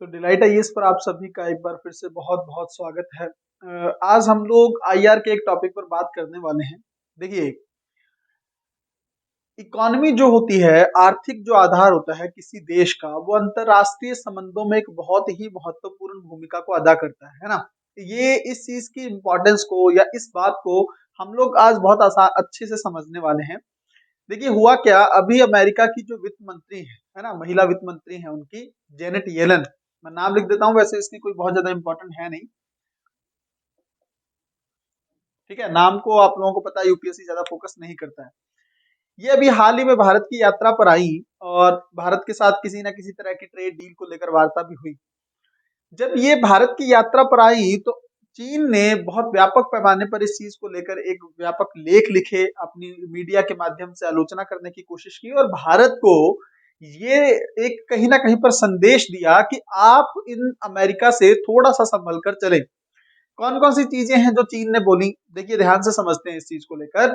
तो delight IAS पर आप सभी का एक बार फिर से बहुत बहुत स्वागत है। आज हम लोग आईआर के एक टॉपिक पर बात करने वाले हैं। देखिए, इकोनॉमी जो होती है, आर्थिक जो आधार होता है किसी देश का, वो अंतरराष्ट्रीय संबंधों में एक बहुत ही महत्वपूर्ण भूमिका को अदा करता है ना। ये इस चीज की इम्पोर्टेंस को या इस बात को हम लोग आज बहुत अच्छे से समझने वाले हैं। देखिए, हुआ क्या, अभी अमेरिका की जो वित्त मंत्री है ना, महिला वित्त मंत्री है उनकी, जेनेट येलन। मैं नाम लिख देता हूँ, वैसे इसकी कोई बहुत ज्यादा इंपॉर्टेंट है नहीं। ठीक है, नाम को आप लोगों को पता है, यूपीएससी ज्यादा फोकस नहीं करता है। ये अभी हाल ही में भारत की यात्रा पर आई और भारत के साथ किसी ना किसी तरह की ट्रेड डील को लेकर वार्ता भी हुई। जब ये भारत की यात्रा पर आई तो चीन ने बहुत व्यापक पैमाने पर इस चीज को लेकर एक व्यापक लेख लिखे, अपनी मीडिया के माध्यम से आलोचना करने की कोशिश की और भारत को ये एक कहीं ना कहीं पर संदेश दिया कि आप इन अमेरिका से थोड़ा सा संभल कर चले। कौन कौन सी चीजें हैं जो चीन ने बोली, देखिए ध्यान से समझते हैं इस चीज को लेकर।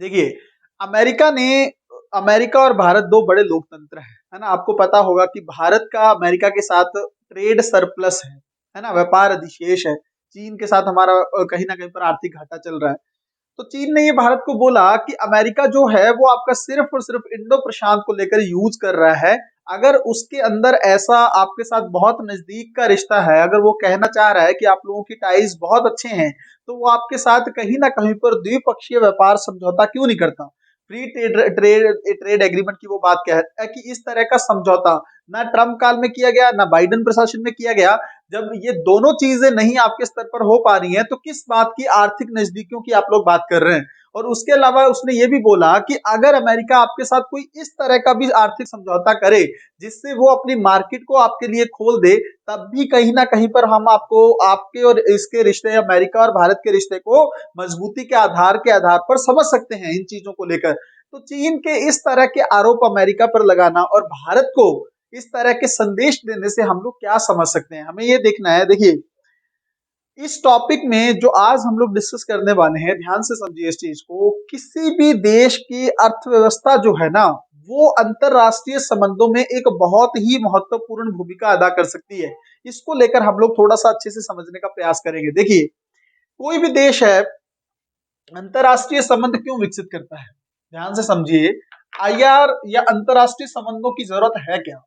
देखिए, अमेरिका ने अमेरिका और भारत दो बड़े लोकतंत्र है ना। आपको पता होगा कि भारत का अमेरिका के साथ ट्रेड सरप्लस है ना, व्यापार अधिशेष है। चीन के साथ हमारा कहीं ना कहीं पर आर्थिक घाटा चल रहा है। तो चीन ने ये भारत को बोला कि अमेरिका जो है वो आपका सिर्फ और सिर्फ इंडो प्रशांत को लेकर यूज कर रहा है। अगर उसके अंदर ऐसा आपके साथ बहुत नजदीक का रिश्ता है, अगर वो कहना चाह रहा है कि आप लोगों की टाइज बहुत अच्छे हैं, तो वो आपके साथ कहीं ना कहीं पर द्विपक्षीय व्यापार समझौता क्यों नहीं करता। Free trade trade trade agreement की वो बात कह है कि इस तरह का समझौता ना ट्रम्प काल में किया गया, ना बाइडेन प्रशासन में किया गया। जब ये दोनों चीजें नहीं आपके स्तर पर हो पा रही हैं, तो किस बात की आर्थिक नजदीकियों की आप लोग बात कर रहे हैं। और उसके अलावा उसने ये भी बोला कि अगर अमेरिका आपके साथ कोई इस तरह का भी आर्थिक समझौता करे जिससे वो अपनी मार्केट को आपके लिए खोल दे, तब भी कहीं ना कहीं पर हम आपको आपके और इसके रिश्ते, अमेरिका और भारत के रिश्ते को मजबूती के आधार पर समझ सकते हैं इन चीजों को लेकर। तो चीन के इस तरह के आरोप अमेरिका पर लगाना और भारत को इस तरह के संदेश देने से हम लोग क्या समझ सकते हैं, हमें ये देखना है। देखिए, इस टॉपिक में जो आज हम लोग डिस्कस करने वाले हैं, ध्यान से समझिए इस चीज को। किसी भी देश की अर्थव्यवस्था जो है ना, वो अंतरराष्ट्रीय संबंधों में एक बहुत ही महत्वपूर्ण भूमिका अदा कर सकती है। इसको लेकर हम लोग थोड़ा सा अच्छे से समझने का प्रयास करेंगे। देखिए, कोई भी देश है अंतरराष्ट्रीय संबंध क्यों विकसित करता है, ध्यान से समझिए। आईआर या अंतरराष्ट्रीय संबंधों की जरूरत है क्या।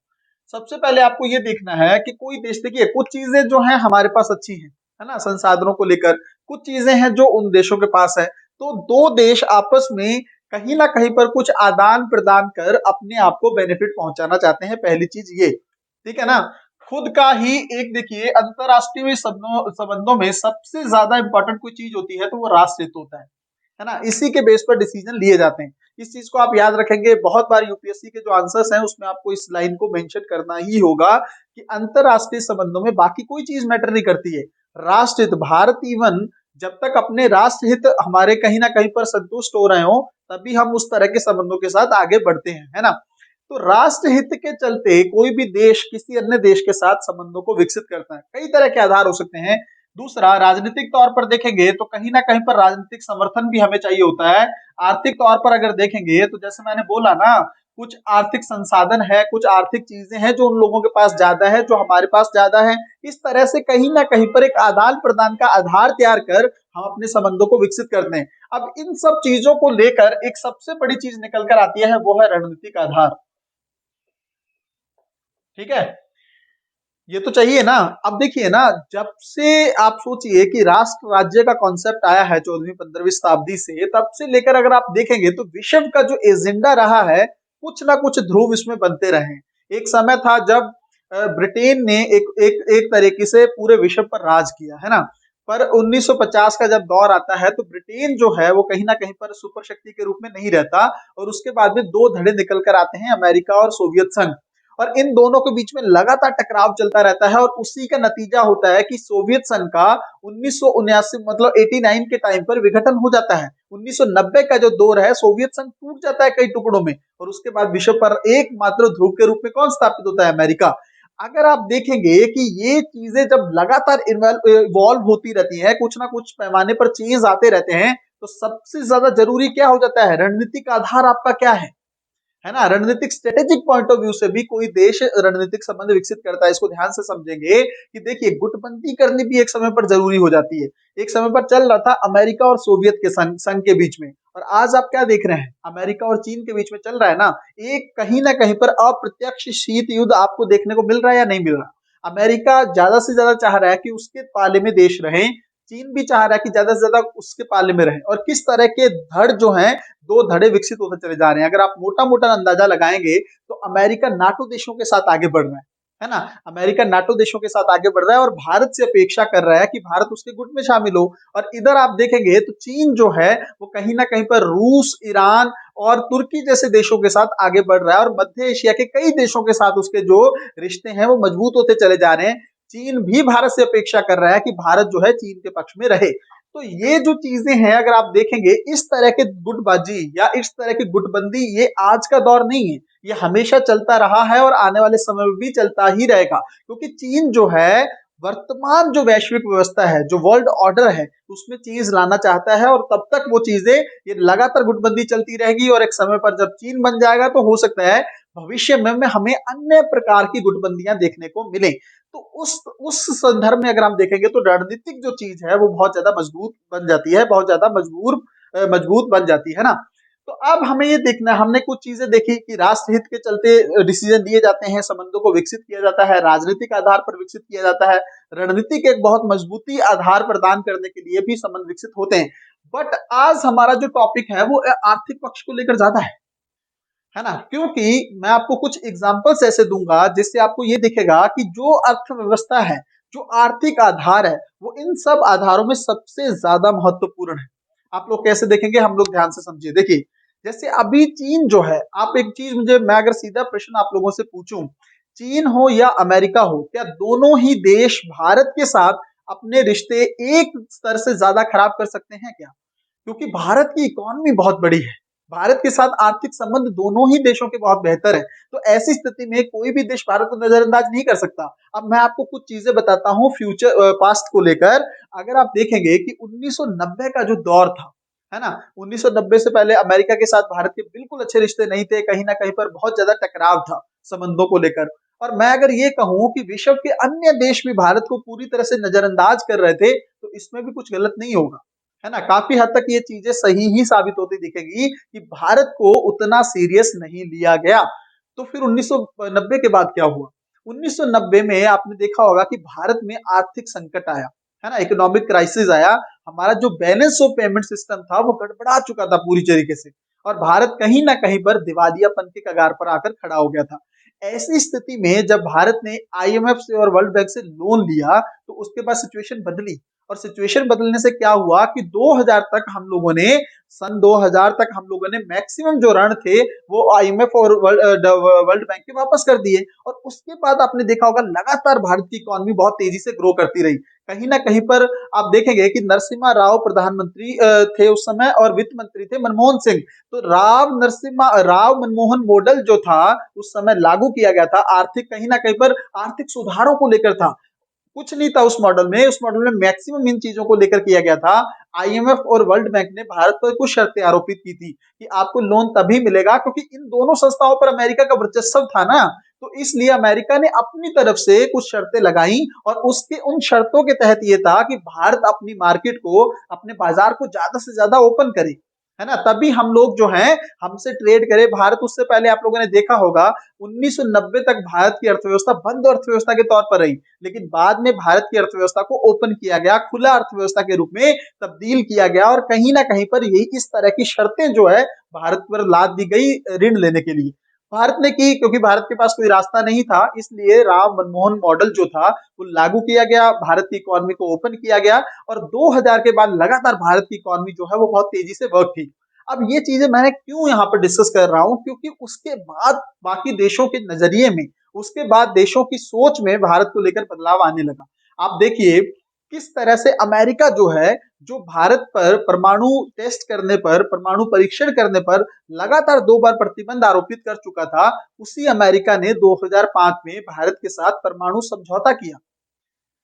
सबसे पहले आपको ये देखना है कि कोई देश, देखिए कुछ चीजें जो हैं हमारे पास अच्छी हैं, है ना, संसाधनों को लेकर। कुछ चीजें हैं जो उन देशों के पास है। तो दो देश आपस में कहीं ना कहीं पर कुछ आदान प्रदान कर अपने आप को बेनिफिट पहुंचाना चाहते हैं, पहली चीज ये। ठीक है ना। खुद का ही एक, देखिए अंतरराष्ट्रीय संबंधों में सबसे ज्यादा इंपॉर्टेंट कोई चीज होती है तो वो राष्ट्र हित होता है ना। इसी के बेस पर डिसीजन लिए जाते हैं। इस चीज को आप याद रखेंगे, बहुत बार यूपीएससी के जो आंसर्स हैं उसमें आपको इस लाइन को मेंशन करना ही होगा कि अंतरराष्ट्रीय संबंधों में बाकी कोई चीज मैटर नहीं करती है, राष्ट्रहित। भारत इवन जब तक अपने राष्ट्रहित हमारे कहीं ना कहीं पर संतुष्ट हो रहे हो, तभी हम उस तरह के संबंधों के साथ आगे बढ़ते हैं, है ना। तो राष्ट्रहित के चलते कोई भी देश किसी अन्य देश के साथ संबंधों को विकसित करता है। कई तरह के आधार हो सकते हैं। दूसरा, राजनीतिक तौर पर देखेंगे तो कहीं ना कहीं पर राजनीतिक समर्थन भी हमें चाहिए होता है। आर्थिक तौर पर अगर देखेंगे तो जैसे मैंने बोला ना, कुछ आर्थिक संसाधन है, कुछ आर्थिक चीजें हैं जो उन लोगों के पास ज्यादा है, जो हमारे पास ज्यादा है। इस तरह से कहीं ना कहीं पर एक आदान प्रदान का आधार तैयार कर हम अपने संबंधों को विकसित करते हैं। अब इन सब चीजों को लेकर एक सबसे बड़ी चीज निकल कर आती है, वो है रणनीतिक आधार। ठीक है, ये तो चाहिए ना। अब देखिए ना, जब से आप सोचिए कि राष्ट्र राज्य का कॉन्सेप्ट आया है 14वीं 15वीं शताब्दी से, तब से लेकर अगर आप देखेंगे तो विश्व का जो एजेंडा रहा है, कुछ ना कुछ ध्रुव इसमें बनते रहे। एक समय था जब ब्रिटेन ने एक तरीके से पूरे विश्व पर राज किया, है ना। पर 1950 का जब दौर आता है तो ब्रिटेन जो है वो कहीं ना कहीं पर सुपर शक्ति के रूप में नहीं रहता, और उसके बाद में दो धड़े निकल कर आते हैं, अमेरिका और सोवियत संघ। और इन दोनों के बीच में लगातार टकराव चलता रहता है, और उसी का नतीजा होता है कि सोवियत संघ का 1979 मतलब 89 के टाइम पर विघटन हो जाता है। 1990 का जो दौर है, सोवियत संघ टूट जाता है कई टुकड़ों में, और उसके बाद विश्व पर एकमात्र ध्रुव के रूप में कौन स्थापित होता है, अमेरिका। अगर आप देखेंगे कि ये चीजें जब लगातार इवॉल्व होती रहती है, कुछ ना कुछ पैमाने पर चेंज आते रहते हैं, तो सबसे ज्यादा जरूरी क्या हो जाता है, रणनीतिक आधार आपका क्या है है ना। रणनीतिक स्ट्रेटेजिक पॉइंट ऑफ व्यू से भी कोई देश रणनीतिक संबंध विकसित करता है, इसको ध्यान से समझेंगे कि देखिए गुटबंदी करनी भी एक समय पर जरूरी हो जाती है। एक समय पर चल रहा था अमेरिका और सोवियत के संघ के बीच में, और आज आप क्या देख रहे हैं, अमेरिका और चीन के बीच में चल रहा है ना, एक कहीं ना कहीं पर अप्रत्यक्ष शीत युद्ध आपको देखने को मिल रहा है या नहीं मिल रहा। अमेरिका ज्यादा से ज्यादा चाह रहा है कि उसके पाले में देश रहे, चीन भी चाह रहा है कि ज्यादा से ज्यादा उसके पाले में रहे, और किस तरह के धड़ जो हैं, दो धड़े विकसित होते चले जा रहे हैं। अगर आप मोटा मोटा अंदाजा लगाएंगे तो अमेरिका नाटो देशों के साथ आगे बढ़ रहा है ना। अमेरिका नाटो देशों के साथ आगे बढ़ रहा है और भारत से अपेक्षा कर रहा है कि भारत उसके गुट में शामिल हो। और इधर आप देखेंगे तो चीन जो है वो कहीं ना कहीं पर रूस, ईरान और तुर्की जैसे देशों के साथ आगे बढ़ रहा है, और मध्य एशिया के कई देशों के साथ उसके जो रिश्ते हैं वो मजबूत होते चले जा रहे हैं। चीन भी भारत से अपेक्षा कर रहा है कि भारत जो है चीन के पक्ष में रहे। तो ये जो चीजें हैं अगर आप देखेंगे, इस तरह के गुटबाजी या इस तरह की गुटबंदी ये आज का दौर नहीं है, ये हमेशा चलता रहा है और आने वाले समय में भी चलता ही रहेगा। क्योंकि चीन जो है वर्तमान जो वैश्विक व्यवस्था है, जो वर्ल्ड ऑर्डर है, उसमें चीज लाना चाहता है, और तब तक वो चीजें ये लगातार गुटबंदी चलती रहेगी, और एक समय पर जब चीन बन जाएगा तो हो सकता है भविष्य में हमें अन्य प्रकार की गुटबंदियां देखने को मिले। तो उस संदर्भ में अगर हम देखेंगे तो रणनीतिक जो चीज है वो बहुत ज्यादा मजबूत बन जाती है, बहुत ज्यादा मजबूत बन जाती है ना। तो अब हमें ये देखना, हमने कुछ चीजें देखी कि राष्ट्र हित के चलते डिसीजन लिए जाते हैं, संबंधों को विकसित किया जाता है, राजनीतिक आधार पर विकसित किया जाता है, रणनीतिक एक बहुत मजबूती आधार प्रदान करने के लिए भी संबंध विकसित होते हैं। बट आज हमारा जो टॉपिक है वो आर्थिक पक्ष को लेकर ज्यादा है ना। क्योंकि मैं आपको कुछ एग्जांपल्स ऐसे दूंगा जिससे आपको ये दिखेगा कि जो अर्थव्यवस्था है, जो आर्थिक आधार है, वो इन सब आधारों में सबसे ज्यादा महत्वपूर्ण है। आप लोग कैसे देखेंगे, हम लोग ध्यान से समझिए। देखिए जैसे अभी चीन जो है, आप एक चीज मुझे, मैं अगर सीधा प्रश्न आप लोगों से पूछूं, चीन हो या अमेरिका हो, क्या दोनों ही देश भारत के साथ अपने रिश्ते एक स्तर से ज्यादा खराब कर सकते हैं क्या? क्योंकि भारत की इकोनॉमी बहुत बड़ी है, भारत के साथ आर्थिक संबंध दोनों ही देशों के बहुत बेहतर है। तो ऐसी स्थिति में कोई भी देश भारत को नजरअंदाज नहीं कर सकता। अब मैं आपको कुछ चीजें बताता हूँ फ्यूचर पास्ट को लेकर। अगर आप देखेंगे कि 1990 का जो दौर था, है ना, 1990 से पहले अमेरिका के साथ भारत के बिल्कुल अच्छे रिश्ते नहीं थे, कहीं ना कहीं पर बहुत ज्यादा टकराव था संबंधों को लेकर। और मैं अगर ये कहूं कि विश्व के अन्य देश भी भारत को पूरी तरह से नजरअंदाज कर रहे थे, तो इसमें भी कुछ गलत नहीं होगा, है ना। काफी हद तक ये चीजें सही ही साबित होती दिखेगी कि भारत को उतना सीरियस नहीं लिया गया। तो फिर 1990 के बाद क्या हुआ? 1990 में आपने देखा होगा कि भारत में आर्थिक संकट आया, है ना, इकोनॉमिक क्राइसिस आया। हमारा जो बैलेंस ऑफ पेमेंट सिस्टम था वो गड़बड़ा चुका था पूरी तरीके से, और भारत कहीं ना कहीं पर दिवालियापन के कगार पर आकर खड़ा हो गया था। ऐसी स्थिति में जब भारत ने आईएमएफ से और वर्ल्ड बैंक से लोन लिया, तो उसके बाद सिचुएशन बदली। और सिचुएशन बदलने से क्या हुआ कि 2000 तक हम लोगों ने, सन 2000 तक हम लोगों ने मैक्सिमम जो ऋण थे वो आईएमएफ और वर्ल्ड बैंक के वापस कर दिए। और उसके बाद आपने देखा होगा लगातार भारत की इकोनॉमी बहुत तेजी से ग्रो करती रही। कहीं ना कहीं पर आप देखेंगे कि नरसिम्हा राव प्रधानमंत्री थे उस समय, और वित्त मंत्री थे मनमोहन सिंह। तो राव मनमोहन मॉडल जो था उस समय लागू किया गया था, आर्थिक कहीं ना कहीं पर आर्थिक सुधारों को लेकर था। कुछ नहीं था उस मॉडल में, उस मॉडल में मैक्सिमम इन चीजों को लेकर किया गया था। आईएमएफ और वर्ल्ड बैंक ने भारत पर कुछ शर्तें आरोपित की थी कि आपको लोन तभी मिलेगा, क्योंकि इन दोनों संस्थाओं पर अमेरिका का वर्चस्व था ना। तो इसलिए अमेरिका ने अपनी तरफ से कुछ शर्तें लगाई, और उसके उन शर्तों के तहत ये था कि भारत अपनी मार्केट को, अपने बाजार को ज्यादा से ज्यादा ओपन करे, है ना, तभी हम लोग जो हैं हमसे ट्रेड करे भारत। उससे पहले आप लोगों ने देखा होगा 1990 तक भारत की अर्थव्यवस्था बंद अर्थव्यवस्था के तौर पर रही, लेकिन बाद में भारत की अर्थव्यवस्था को ओपन किया गया, खुला अर्थव्यवस्था के रूप में तब्दील किया गया, और कहीं ना कहीं पर यही इस तरह की शर्तें जो है भारत पर लाद दी गई ऋण लेने के लिए। भारत ने की, क्योंकि भारत के पास कोई रास्ता नहीं था, इसलिए राव मनमोहन मॉडल जो था वो लागू किया गया, भारत की इकोनॉमी को ओपन किया गया, और 2000 के बाद लगातार भारत की इकोनॉमी जो है वो बहुत तेजी से वर्क थी। अब ये चीजें मैं क्यों यहाँ पर डिस्कस कर रहा हूं, क्योंकि उसके बाद बाकी देशों के नजरिए में, उसके बाद देशों की सोच में भारत को लेकर बदलाव आने लगा। आप देखिए किस तरह से अमेरिका जो है, जो भारत पर परमाणु टेस्ट करने पर, परमाणु परीक्षण करने पर लगातार 2 बार प्रतिबंध आरोपित कर चुका था, उसी अमेरिका ने 2005 में भारत के साथ परमाणु समझौता किया।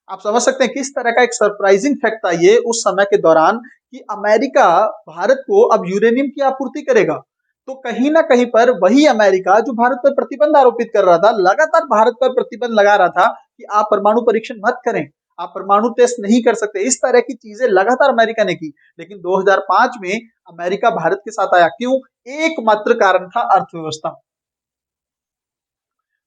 आप समझ सकते हैं किस तरह का एक सरप्राइजिंग फैक्ट था ये उस समय के दौरान, कि अमेरिका भारत को अब यूरेनियम की आपूर्ति करेगा। तो कहीं ना कहीं पर वही अमेरिका जो भारत पर प्रतिबंध आरोपित कर रहा था, लगातार भारत पर प्रतिबंध लगा रहा था कि आप परमाणु परीक्षण मत करें, आप परमाणु टेस्ट नहीं कर सकते, इस तरह की चीजें लगातार अमेरिका ने की। लेकिन 2005 में अमेरिका भारत के साथ आया, क्यों? एकमात्र कारण था अर्थव्यवस्था,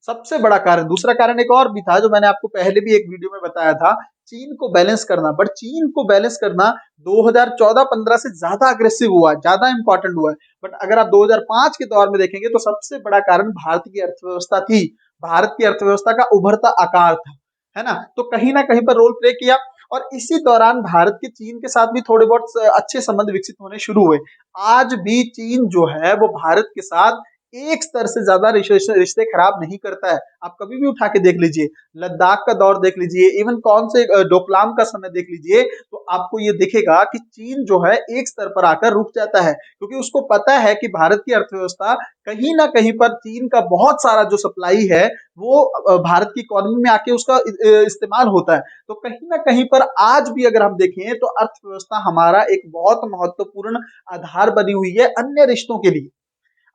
सबसे बड़ा कारण। दूसरा कारण एक और भी था जो मैंने आपको पहले भी एक वीडियो में बताया था, चीन को बैलेंस करना। बट चीन को बैलेंस करना 2014-15 से ज्यादा अग्रेसिव हुआ है, ज्यादा इंपॉर्टेंट हुआ है। बट अगर आप 2005 के दौर में देखेंगे तो सबसे बड़ा कारण भारत की अर्थव्यवस्था थी, भारत की अर्थव्यवस्था का उभरता आकार था, है ना? तो कहीं ना कहीं पर रोल प्ले किया। और इसी दौरान भारत के चीन के साथ भी थोड़े बहुत अच्छे संबंध विकसित होने शुरू हुए। आज भी चीन जो है वो भारत के साथ एक स्तर से ज्यादा रिश्ते खराब नहीं करता है। आप कभी भी उठा के देख लीजिए, लद्दाख का दौर देख लीजिए, इवन कौन से डोकलाम का समय देख लीजिए, तो आपको ये दिखेगा कि चीन जो है एक स्तर पर आकर रुक जाता है, क्योंकि उसको पता है कि भारत की अर्थव्यवस्था कहीं ना कहीं पर चीन का बहुत सारा जो सप्लाई है वो भारत की इकोनॉमी में आके उसका इस्तेमाल होता है। तो कहीं ना कहीं पर आज भी अगर हम देखें तो अर्थव्यवस्था हमारा एक बहुत महत्वपूर्ण आधार बनी हुई है अन्य रिश्तों के लिए।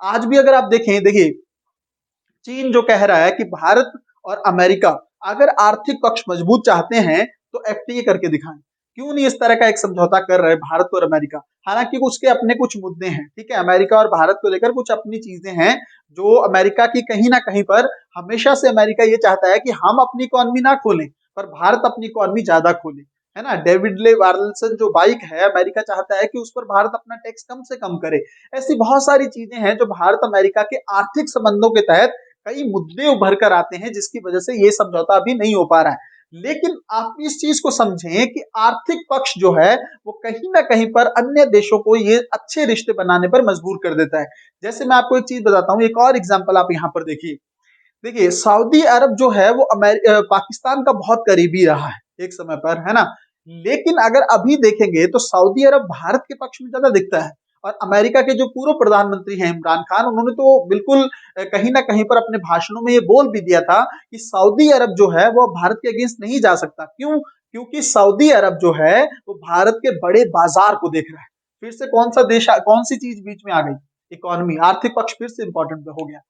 आज भी अगर आप देखें, देखिए चीन जो कह रहा है कि भारत और अमेरिका अगर आर्थिक पक्ष मजबूत चाहते हैं तो एफटीए करके दिखाएं। क्यों नहीं इस तरह का एक समझौता कर रहे भारत और अमेरिका? हालांकि उसके अपने कुछ मुद्दे हैं, ठीक है, अमेरिका और भारत को लेकर कुछ अपनी चीजें हैं जो अमेरिका की कहीं ना कहीं पर, हमेशा से अमेरिका ये चाहता है कि हम अपनी इकोनॉमी ना खोलें पर भारत अपनी इकोनॉमी ज्यादा खोले, है ना? डेविड ले वार्नसन जो बाइक है, अमेरिका चाहता है कि उस पर भारत अपना टैक्स कम से कम करे। ऐसी बहुत सारी चीजें हैं जो भारत अमेरिका के आर्थिक संबंधों के तहत कई मुद्दे उभर कर आते हैं जिसकी वजह से ये समझौता अभी नहीं हो पा रहा है। लेकिन आप इस चीज को समझें कि आर्थिक पक्ष जो है वो कहीं ना कहीं पर अन्य देशों को ये अच्छे रिश्ते बनाने पर मजबूर कर देता है। जैसे मैं आपको एक चीज बताता हूँ, एक और एग्जांपल आप यहाँ पर देखिए। देखिए सऊदी अरब जो है वो पाकिस्तान का बहुत करीबी रहा है एक समय पर, है ना? लेकिन अगर अभी देखेंगे तो सऊदी अरब भारत के पक्ष में ज्यादा दिखता है। और अमेरिका के जो पूर्व प्रधानमंत्री हैं इमरान खान, उन्होंने तो बिल्कुल कहीं ना कहीं पर अपने भाषणों में ये बोल भी दिया था कि सऊदी अरब जो है वो भारत के अगेंस्ट नहीं जा सकता। क्यों? क्योंकि सऊदी अरब जो है वो भारत के बड़े बाजार को देख रहा है। फिर से कौन सा देश, कौन सी चीज बीच में आ गई? इकोनॉमी, आर्थिक पक्ष फिर से इंपॉर्टेंट हो गया,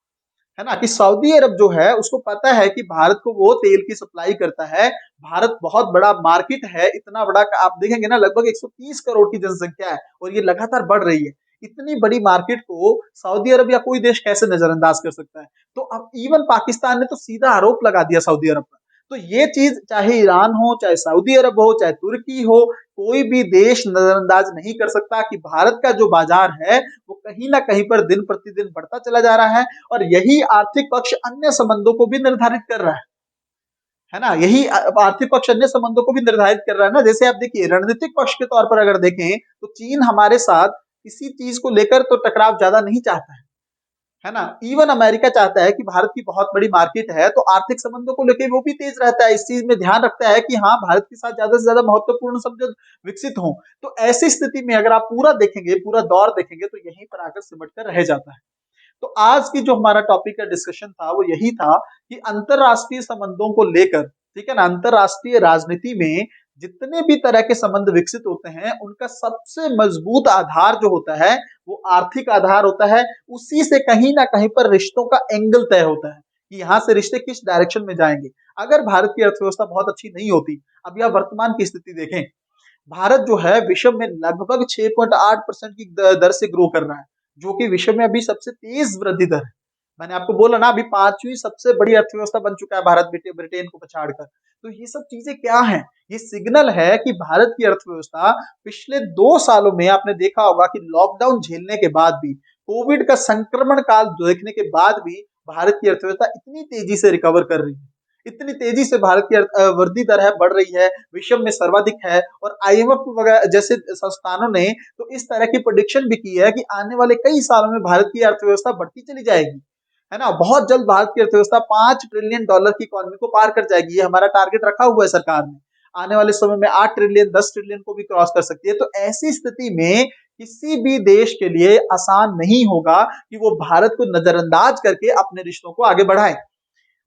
है ना? कि सऊदी अरब जो है उसको पता है कि भारत को वो तेल की सप्लाई करता है, भारत बहुत बड़ा मार्केट है, इतना बड़ा आप देखेंगे ना, लगभग 130 करोड़ की जनसंख्या है और ये लगातार बढ़ रही है। इतनी बड़ी मार्केट को सऊदी अरब या कोई देश कैसे नजरअंदाज कर सकता है? तो अब इवन पाकिस्तान ने तो सीधा आरोप लगा दिया सऊदी अरब पर। तो ये चीज चाहे ईरान हो, चाहे सऊदी अरब हो, चाहे तुर्की हो, कोई भी देश नजरअंदाज नहीं कर सकता कि भारत का जो बाजार है वो कहीं ना कहीं पर दिन प्रतिदिन बढ़ता चला जा रहा है। और यही आर्थिक पक्ष अन्य संबंधों को भी निर्धारित कर रहा है ना? यही आर्थिक पक्ष अन्य संबंधों को भी निर्धारित कर रहा है ना। जैसे आप देखिए रणनीतिक पक्ष के तौर पर अगर देखें तो चीन हमारे साथ किसी चीज को लेकर तो टकराव ज्यादा नहीं चाहता है ना? इवन अमेरिका चाहता है कि भारत की बहुत बड़ी मार्केट है तो आर्थिक संबंधों को लेकर वो भी तेज रहता है, इस चीज में ध्यान रखता है कि हाँ भारत के साथ ज्यादा से ज्यादा महत्वपूर्ण संबंध विकसित हो। तो ऐसी स्थिति में अगर आप पूरा देखेंगे, पूरा दौर देखेंगे तो यहीं पर आकर सिमट कर रह जाता है। तो आज की जो हमारा टॉपिक का डिस्कशन था वो यही था कि अंतरराष्ट्रीय संबंधों को लेकर, ठीक है ना, अंतरराष्ट्रीय राजनीति में जितने भी तरह के संबंध विकसित होते हैं उनका सबसे मजबूत आधार जो होता है वो आर्थिक आधार होता है। उसी से कहीं ना कहीं पर रिश्तों का एंगल तय होता है कि यहाँ से रिश्ते किस डायरेक्शन में जाएंगे। अगर भारत की अर्थव्यवस्था बहुत अच्छी नहीं होती, अब यह वर्तमान की स्थिति देखें, भारत जो है विश्व में लगभग 6.8% की दर से ग्रो कर रहा है, जो कि विश्व में अभी सबसे तेज वृद्धि दर है। मैंने आपको बोला ना, अभी 5वीं सबसे बड़ी अर्थव्यवस्था बन चुका है भारत ब्रिटेन को पछाड़कर। तो ये सब चीजें क्या है? ये सिग्नल है कि भारत की अर्थव्यवस्था पिछले 2 सालों में आपने देखा होगा कि लॉकडाउन झेलने के बाद भी, कोविड का संक्रमण काल देखने के बाद भी भारत की अर्थव्यवस्था इतनी तेजी से रिकवर कर रही है, इतनी तेजी से भारत की वृद्धि दर है बढ़ रही है, विश्व में सर्वाधिक है। और आईएमएफ वगैरह जैसे संस्थानों ने तो इस तरह की प्रोडिक्शन भी की है कि आने वाले कई सालों में भारत की अर्थव्यवस्था बढ़ती चली जाएगी, है ना? बहुत जल्द भारत की अर्थव्यवस्था $5 ट्रिलियन की इकोनॉमी को पार कर जाएगी। ये हमारा टारगेट रखा हुआ है सरकार ने, आने वाले समय में 8 ट्रिलियन 10 ट्रिलियन को भी क्रॉस कर सकती है। तो ऐसी स्थिति में किसी भी देश के लिए आसान नहीं होगा कि वो भारत को नजरअंदाज करके अपने रिश्तों को आगे बढ़ाए।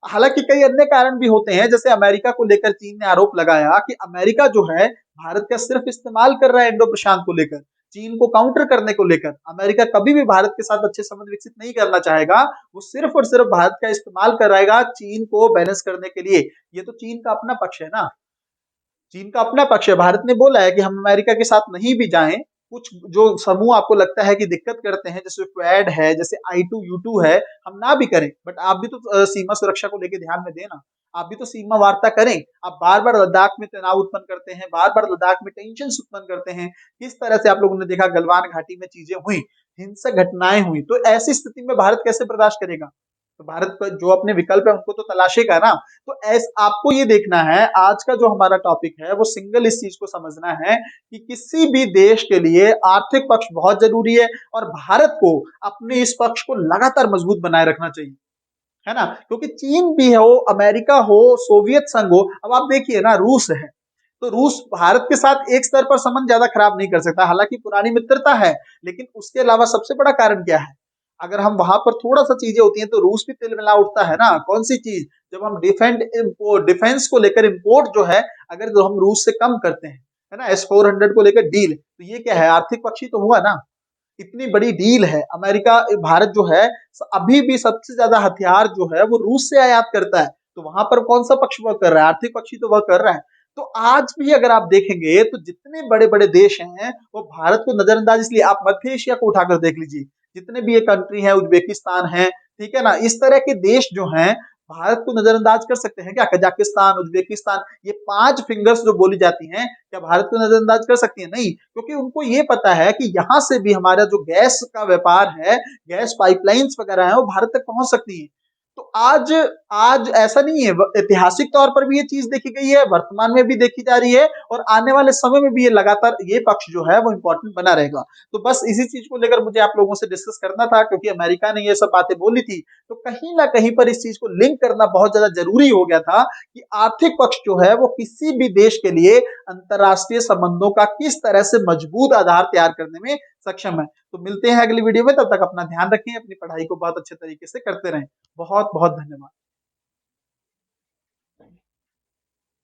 हालांकि कई अन्य कारण भी होते हैं, जैसे अमेरिका को लेकर चीन ने आरोप लगाया कि अमेरिका जो है भारत का सिर्फ इस्तेमाल कर रहा है इंडो प्रशांत को लेकर। चीन को काउंटर करने को लेकर। अमेरिका कभी भी भारत के साथ अच्छे संबंध विकसित नहीं करना चाहेगा, वो सिर्फ और सिर्फ भारत का इस्तेमाल कराएगा चीन को बैलेंस करने के लिए। ये तो चीन का अपना पक्ष है ना, चीन का अपना पक्ष है। भारत ने बोला है कि हम अमेरिका के साथ नहीं भी जाएं, कुछ जो समूह आपको लगता है कि दिक्कत करते हैं, जैसे क्वेड है, जैसे I2U2 है, हम ना भी करें, बट आप भी तो सीमा सुरक्षा को लेकर ध्यान में देना, आप भी तो सीमा वार्ता करें। आप बार बार लद्दाख में तनाव उत्पन्न करते हैं, बार बार लद्दाख में टेंशन उत्पन्न करते हैं। किस तरह से आप लोगों ने देखा गलवान घाटी में चीजें हुई, हिंसक घटनाएं हुई, तो ऐसी स्थिति में भारत कैसे बर्दाश्त करेगा? तो भारत पर जो अपने विकल्प है उनको तो तलाशेगा ना। तो आपको ये देखना है, आज का जो हमारा टॉपिक है वो सिंगल इस चीज को समझना है कि किसी भी देश के लिए आर्थिक पक्ष बहुत जरूरी है और भारत को अपने इस पक्ष को लगातार मजबूत बनाए रखना चाहिए, है ना। क्योंकि चीन भी हो, अमेरिका हो, सोवियत संघ हो, अब आप देखिए ना रूस है, तो रूस भारत के साथ एक स्तर पर संबंध ज्यादा खराब नहीं कर सकता, हालांकि पुरानी मित्रता है, लेकिन उसके अलावा सबसे बड़ा कारण क्या है? अगर हम वहां पर थोड़ा सा चीजें होती हैं तो रूस भी तिलमिला उठता है ना। कौन सी चीज? जब हम डिफेंस को लेकर इंपोर्ट जो है, अगर जो हम रूस से कम करते हैं, है ना, S-400 को लेकर डील, तो ये क्या है? आर्थिक पक्षी तो हुआ ना। इतनी बड़ी डील है। अमेरिका भारत जो है अभी भी सबसे ज्यादा हथियार जो है वो रूस से आयात करता है, तो वहां पर कौन सा पक्ष वह कर रहा है? आर्थिक पक्षी तो वह कर रहा है। तो आज भी अगर आप देखेंगे तो जितने बड़े बड़े देश हैं वो भारत को नजरअंदाज, इसलिए आप मध्य एशिया को उठाकर देख लीजिए, जितने भी ये कंट्री है, उज्बेकिस्तान है, ठीक है ना, इस तरह के देश जो हैं भारत को नजरअंदाज कर सकते हैं क्या? कजाकिस्तान, उज्बेकिस्तान, ये 5 फिंगर्स जो बोली जाती हैं, क्या भारत को नजरअंदाज कर सकती है? नहीं, क्योंकि उनको ये पता है कि यहां से भी हमारा जो गैस का व्यापार है, गैस पाइपलाइंस वगैरह है, वो भारत तक पहुंच सकती है। तो आज आज ऐसा नहीं है, ऐतिहासिक तौर पर भी ये चीज देखी गई है, वर्तमान में भी देखी जा रही है, और आने वाले समय में भी ये लगातार ये पक्ष जो है वो इंपॉर्टेंट बना रहेगा। तो बस इसी चीज को लेकर मुझे आप लोगों से डिस्कस करना था, क्योंकि अमेरिका ने ये सब बातें बोली थी, तो कहीं ना कहीं पर इस चीज को लिंक करना बहुत ज्यादा जरूरी हो गया था कि आर्थिक पक्ष जो है वो किसी भी देश के लिए अंतरराष्ट्रीय संबंधों का किस तरह से मजबूत आधार तैयार करने में सक्षम है। तो मिलते हैं अगली वीडियो में, तब तक अपना ध्यान रखें, अपनी पढ़ाई को बहुत अच्छे तरीके से करते रहें। बहुत बहुत धन्यवाद।